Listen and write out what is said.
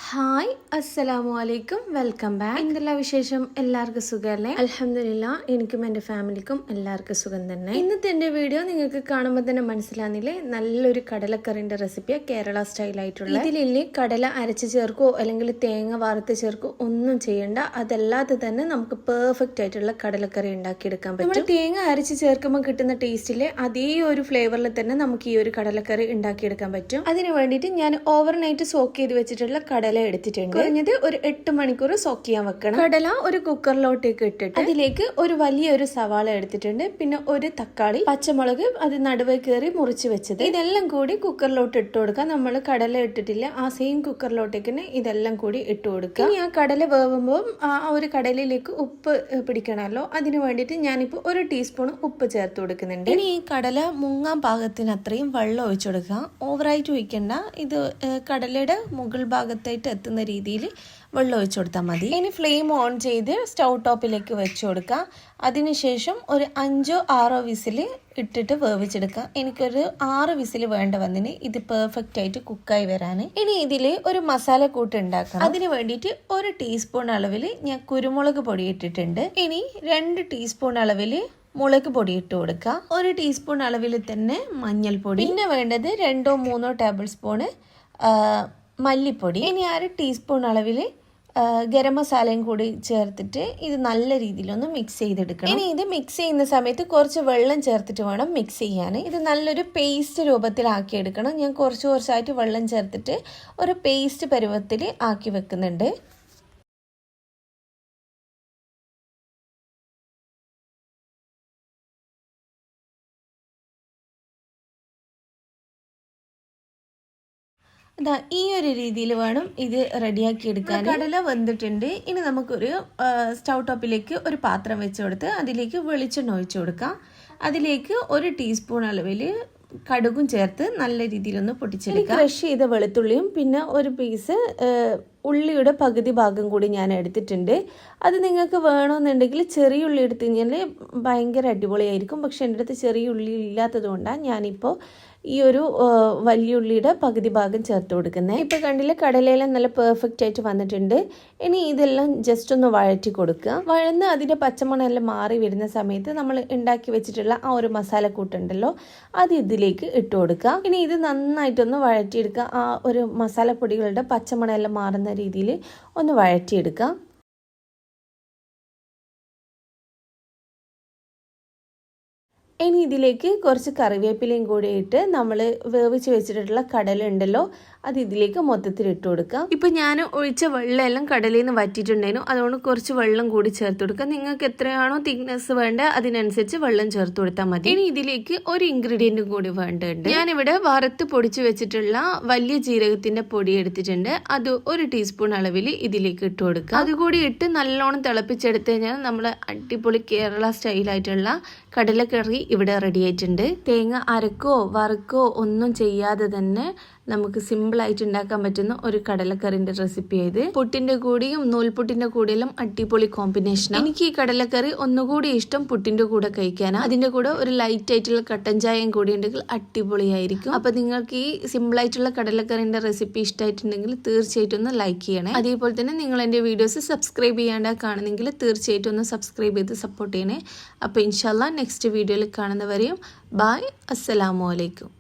Hi അസ്സലാമു അലൈക്കും welcome back. എന്തെല്ലാം വിശേഷം? എല്ലാവർക്കും സുഖമല്ലേ? അൽഹംദുലില്ലാ, എനിക്കും എൻ്റെ ഫാമിലിക്കും എല്ലാവർക്കും സുഖം തന്നെ. ഇന്നത്തെ എൻ്റെ വീഡിയോ നിങ്ങൾക്ക് കാണുമ്പോൾ തന്നെ മനസ്സിലാകുന്നില്ലേ, നല്ലൊരു കടലക്കറിൻ്റെ റെസിപ്പിയാണ്, കേരള സ്റ്റൈലായിട്ടുള്ള. ഇതിലില്ലേ കടല അരച്ച് ചേർക്കോ അല്ലെങ്കിൽ തേങ്ങ വറുത്ത് ചേർക്കോ ഒന്നും ചെയ്യണ്ട. അതല്ലാതെ തന്നെ നമുക്ക് പെർഫെക്റ്റ് ആയിട്ടുള്ള കടലക്കറി ഉണ്ടാക്കിയെടുക്കാൻ പറ്റും. നമ്മൾ തേങ്ങ അരച്ച് ചേർക്കുമ്പോൾ കിട്ടുന്ന ടേസ്റ്റിലെ അതേ ഒരു ഫ്ലേവറിൽ തന്നെ നമുക്ക് ഈ ഒരു കടലക്കറി ഉണ്ടാക്കിയെടുക്കാൻ പറ്റും. അതിന് വേണ്ടിയിട്ട് ഞാൻ ഓവർനൈറ്റ് സോക്ക് ചെയ്ത് വെച്ചിട്ടുള്ള കടല എടുത്തിട്ടുണ്ട്. കുറഞ്ഞത് ഒരു 8 മണിക്കൂർ സോക്ക് ചെയ്യാൻ വെക്കണം. കടല ഒരു കുക്കറിലോട്ടേക്ക് ഇട്ടിട്ട് അതിലേക്ക് ഒരു വലിയൊരു സവാള എടുത്തിട്ടുണ്ട്, പിന്നെ ഒരു തക്കാളി, പച്ചമുളക് അത് നടുവേ കയറി മുറിച്ച് വെച്ചത്, ഇതെല്ലാം കൂടി കുക്കറിലോട്ട് ഇട്ട് കൊടുക്കുക. നമ്മൾ കടല ഇട്ടിട്ടില്ല, ആ സെയിം കുക്കറിലോട്ടേക്ക് തന്നെ ഇതെല്ലാം കൂടി ഇട്ട് കൊടുക്കുക. ഇനി ആ കടല വേവുമ്പോൾ ആ ഒരു കടലിലേക്ക് ഉപ്പ് പിടിക്കണമല്ലോ, അതിന് വേണ്ടിയിട്ട് ഞാനിപ്പോൾ 1 ടീസ്പൂൺ ഉപ്പ് ചേർത്ത് കൊടുക്കുന്നുണ്ട്. ഇനി ഈ കടല മുങ്ങാൻ പാകത്തിന് അത്രയും വെള്ളം ഒഴിച്ചു കൊടുക്കുക. ഓവറായിട്ട് ഒഴിക്കണ്ട, ഇത് കടലയുടെ മുകൾ ഭാഗത്തായിട്ട് എത്തുന്ന രീതിയിൽ വെള്ളം ഒഴിച്ചു കൊടുത്താൽ മതി. ഇനി ഫ്ലെയിം ഓൺ ചെയ്ത് സ്റ്റൗ ടോപ്പിലേക്ക് വെച്ച് കൊടുക്കുക. അതിനുശേഷം ഒരു 5-6 വിസിൽ ഇട്ടിട്ട് വേവിച്ചെടുക്കുക. എനിക്കൊരു 6 വിസിൽ വേണ്ട വന്നിന് ഇത് പെർഫെക്റ്റ് ആയിട്ട് കുക്കായി വരാൻ. ഇനി ഇതിൽ ഒരു മസാല കൂട്ട് ഉണ്ടാക്കണം. അതിന് വേണ്ടിയിട്ട് 1 ടീസ്പൂൺ അളവിൽ ഞാൻ കുരുമുളക് പൊടി ഇട്ടിട്ടുണ്ട്. ഇനി 2 ടീസ്പൂൺ അളവിൽ മുളക് പൊടി ഇട്ട് കൊടുക്കുക. 1 ടീസ്പൂൺ അളവിൽ തന്നെ മഞ്ഞൾപ്പൊടി, പിന്നെ വേണ്ടത് 2-3 ടേബിൾ സ്പൂണ് മല്ലിപ്പൊടി, ഇനി 1/2 ടീസ്പൂൺ അളവിൽ ഗരം മസാലയും കൂടി ചേർത്തിട്ട് ഇത് നല്ല രീതിയിലൊന്ന് മിക്സ് ചെയ്തെടുക്കണം. ഇനി ഇത് മിക്സ് ചെയ്യുന്ന സമയത്ത് കുറച്ച് വെള്ളം ചേർത്തിട്ട് വേണം മിക്സ് ചെയ്യാൻ. ഇത് നല്ലൊരു പേസ്റ്റ് രൂപത്തിലാക്കി എടുക്കണം. ഞാൻ കുറച്ചായിട്ട് വെള്ളം ചേർത്തിട്ട് ഒരു പേസ്റ്റ് പരുവത്തിൽ ആക്കി വെക്കുന്നുണ്ട്. ഇതാ ഈ ഒരു രീതിയിൽ വേണം ഇത് റെഡിയാക്കി എടുക്കാൻ. കടല വെന്തിട്ടുണ്ട്. ഇനി നമുക്കൊരു സ്റ്റൗ ടോപ്പിലേക്ക് ഒരു പാത്രം വെച്ച് കൊടുത്ത് അതിലേക്ക് വെളിച്ചെണ്ണ ഒഴിച്ചു കൊടുക്കാം. അതിലേക്ക് 1 ടീസ്പൂൺ അളവിൽ കടുകും ചേർത്ത് നല്ല രീതിയിലൊന്ന് പൊട്ടിച്ചെടുക്കുക. ക്രഷ് ചെയ്ത വെളുത്തുള്ളിയും പിന്നെ ഒരു പീസ് ഉള്ളിയുടെ പകുതി ഭാഗം കൂടി ഞാൻ എടുത്തിട്ടുണ്ട്. അത് നിങ്ങൾക്ക് വേണമെന്നുണ്ടെങ്കിൽ ചെറിയ ഉള്ളി എടുത്ത് കഴിഞ്ഞാൽ ഭയങ്കര അടിപൊളിയായിരിക്കും. പക്ഷെ എൻ്റെ അടുത്ത് ചെറിയ ഉള്ളി ഇല്ലാത്തത് കൊണ്ടാണ് ഞാനിപ്പോൾ ഈ ഒരു വലിയ ഉള്ളിയുടെ പകുതി ഭാഗം ചേർത്ത് കൊടുക്കുന്നത്. ഇപ്പോൾ കണ്ടില്ലേ, കടലയെല്ലാം നല്ല പെർഫെക്റ്റ് ആയിട്ട് വന്നിട്ടുണ്ട്. ഇനി ഇതെല്ലാം ജസ്റ്റ് ഒന്ന് വഴറ്റി കൊടുക്കുക. വഴന്ന് അതിൻ്റെ പച്ചമണമെല്ലാം മാറി വരുന്ന സമയത്ത് നമ്മൾ ഉണ്ടാക്കി വെച്ചിട്ടുള്ള ആ ഒരു മസാലക്കൂട്ടുണ്ടല്ലോ, അത് ഇതിലേക്ക് ഇട്ട് കൊടുക്കുക. ഇനി ഇത് നന്നായിട്ടൊന്ന് വഴറ്റിയെടുക്കുക. ആ ഒരു മസാലപ്പൊടികളുടെ പച്ചമണമെല്ലാം മാറുന്ന രീതിയിൽ ഒന്ന് വഴറ്റിയെടുക്കുക. ഇനി ഇതിലേക്ക് കുറച്ച് കറിവേപ്പിലയും കൂടി ഇട്ട് നമ്മൾ വേവിച്ച് വെച്ചിട്ടുള്ള കടല ഉണ്ടല്ലോ, അത് ഇതിലേക്ക് മൊത്തത്തിൽ ഇട്ട് കൊടുക്കുക. ഇപ്പം ഞാൻ ഒഴിച്ച വെള്ളമെല്ലാം കടലയിൽ നിന്ന് വറ്റിയിട്ടുണ്ടായിരുന്നു, അതുകൊണ്ട് കുറച്ച് വെള്ളം കൂടി ചേർത്ത് കൊടുക്കുക. നിങ്ങൾക്ക് എത്രയാണോ തിക്നെസ് വേണ്ട അതിനനുസരിച്ച് വെള്ളം ചേർത്ത് കൊടുത്താൽ മതി. ഇനി ഇതിലേക്ക് ഒരു ഇൻഗ്രീഡിയൻറ്റും കൂടി വേണ്ടതുണ്ട്. ഞാനിവിടെ വറുത്ത് പൊടിച്ച് വെച്ചിട്ടുള്ള വലിയ ജീരകത്തിൻ്റെ പൊടി എടുത്തിട്ടുണ്ട്. അത് 1 ടീസ്പൂൺ അളവിൽ ഇതിലേക്ക് ഇട്ട് കൊടുക്കുക. അതുകൂടി ഇട്ട് നല്ലോണം തിളപ്പിച്ചെടുത്ത് കഴിഞ്ഞാൽ നമ്മൾ അടിപൊളി കേരള സ്റ്റൈലായിട്ടുള്ള കടലക്കറി ഇവിടെ റെഡി ആയിട്ടുണ്ട്. തേങ്ങ അരക്കോ വറുക്കോ ഒന്നും ചെയ്യാതെ തന്നെ നമുക്ക് സിമ്പിളായിട്ട് ഉണ്ടാക്കാൻ പറ്റുന്ന ഒരു കടലക്കറിൻ്റെ റെസിപ്പി ആയത്. പുട്ടിൻ്റെ കൂടെയും നൂൽപുട്ടിൻ്റെ കൂടെയെല്ലാം അടിപൊളി കോമ്പിനേഷനാണ്. എനിക്ക് ഈ കടലക്കറി ഒന്നുകൂടി ഇഷ്ടം പുട്ടിൻ്റെ കൂടെ കഴിക്കാനാണ്. അതിൻ്റെ കൂടെ ഒരു ലൈറ്റ് ആയിട്ടുള്ള കട്ടൻ ചായയും കൂടി ഉണ്ടെങ്കിൽ അടിപൊളിയായിരിക്കും. അപ്പോൾ നിങ്ങൾക്ക് ഈ സിമ്പിളായിട്ടുള്ള കടലക്കറിൻ്റെ റെസിപ്പി ഇഷ്ടമായിട്ടുണ്ടെങ്കിൽ തീർച്ചയായിട്ടും ഒന്ന് ലൈക്ക് ചെയ്യണേ. അതേപോലെ തന്നെ നിങ്ങൾ എൻ്റെ വീഡിയോസ് സബ്സ്ക്രൈബ് ചെയ്യാണ്ട് കാണുന്നെങ്കിൽ തീർച്ചയായിട്ടും ഒന്ന് സബ്സ്ക്രൈബ് ചെയ്ത് സപ്പോർട്ട് ചെയ്യണേ. അപ്പോൾ ഇൻഷാല്ലാ നെക്സ്റ്റ് വീഡിയോയിൽ കാണുന്നവരെയും ബായ്, അസ്സലാമു അലൈക്കും.